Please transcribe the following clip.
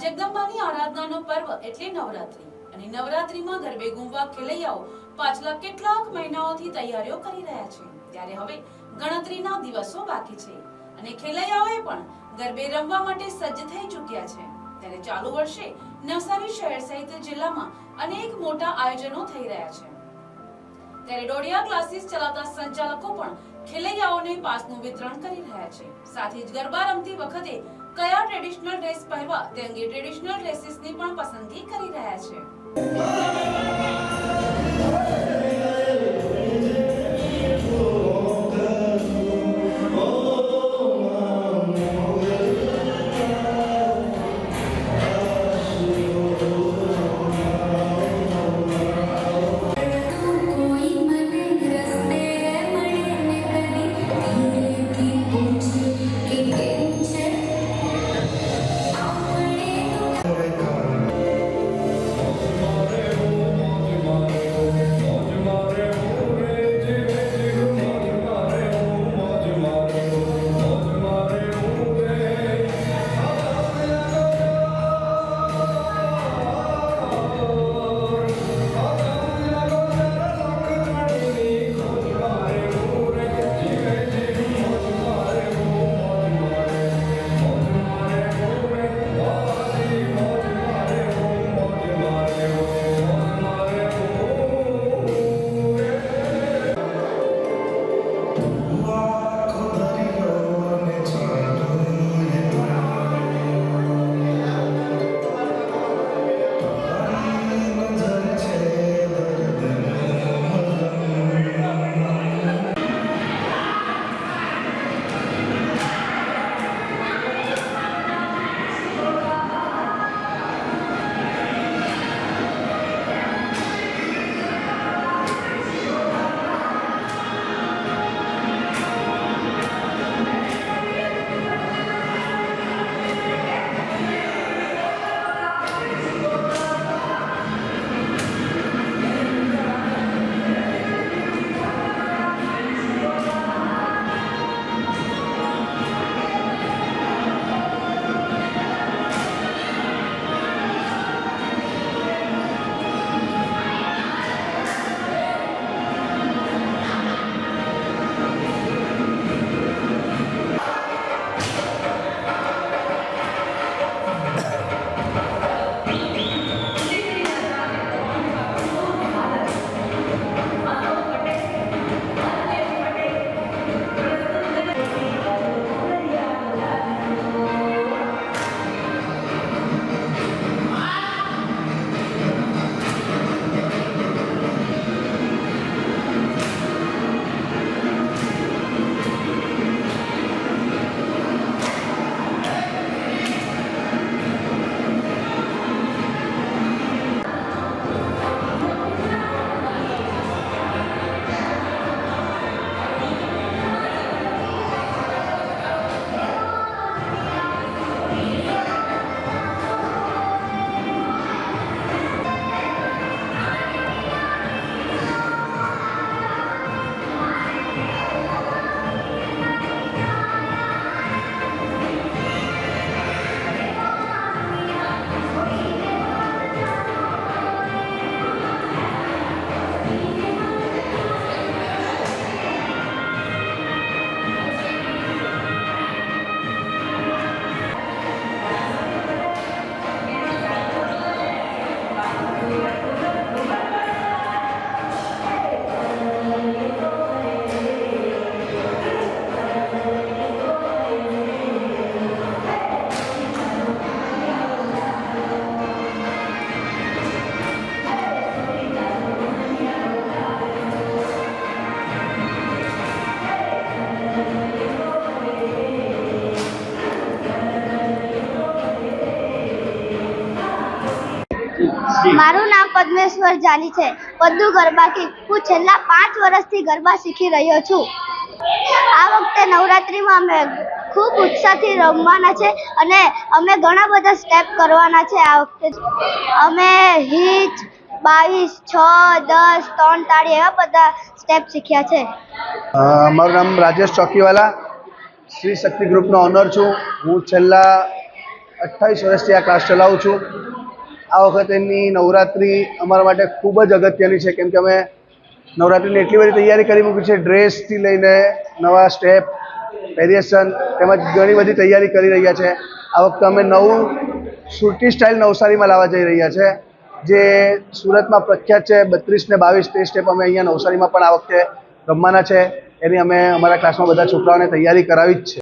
જગદંબાની આરાધનાનો પર્વ એટલે નવરાત્રી અને નવરાત્રીમાં ગરબે ઘૂમવા ખેલૈયાઓ પાછલા કેટલાક મહિનાઓથી તૈયારીઓ કરી રહ્યા છે। ત્યારે હવે ગણતરીના દિવસો બાકી છે અને ખેલૈયાઓએ પણ ગરબે રમવા માટે સજ્જ થઈ ચૂક્યા છે। ત્યારે ચાલુ વર્ષે નવસારી શહેર સહિત જિલ્લામાં અનેક મોટા આયોજનો થઈ રહ્યા છે। ત્યારે ડોડિયા ક્લાસીસ ચલાવતા સંચાલકો પણ ખેલૈયાઓને પાસનું વિતરણ કરી રહ્યા છે। સાથે જ ગરબા રમતી વખતે કયા ટ્રેડિશનલ ડ્રેસ પહેરવા તે અંગે ટ્રેડિશનલ ડ્રેસીસની પણ પસંદગી કરી રહ્યા છે। મારું નામ પદ્મેશ્વર જાની છે। પદ્દુ ગરબાથી હું છેલ્લા 5 વર્ષથી ગરબા શીખી રહ્યો છું। આ વખતે નવરાત્રીમાં અમે ખૂબ ઉત્સાહથી રમવાના છે અને અમે ઘણા બધા સ્ટેપ કરવાના છે। આ વખતે અમે હિચ 22 6 10 3 તાળી એવા બધા સ્ટેપ શીખ્યા છે। મારું નામ રાજેશ ચોકીવાલા શ્રી શક્તિ ગ્રુપનો ઓનર છું। હું છેલ્લા 28 વર્ષથી આ ક્લાસ ચલાવું છું. આ વખતેની નવરાત્રિ અમારા માટે ખૂબ જ અગત્યની છે, કેમ કે અમે નવરાત્રિની એટલી બધી તૈયારી કરી મૂકી છે. ડ્રેસથી લઈને નવા સ્ટેપ, વેરિએશન તેમજ ઘણી બધી તૈયારી કરી રહ્યા છે. આ વખતે અમે નવું સુરતી સ્ટાઇલ નવસારીમાં લાવવા જઈ રહ્યા છે, જે સુરતમાં પ્રખ્યાત છે. 32 ને 22 તે સ્ટેપ અમે અહીંયા નવસારીમાં પણ આ વખતે રમવાના છે. એની અમે અમારા ક્લાસમાં બધા છોકરાઓને તૈયારી કરાવી જ છે.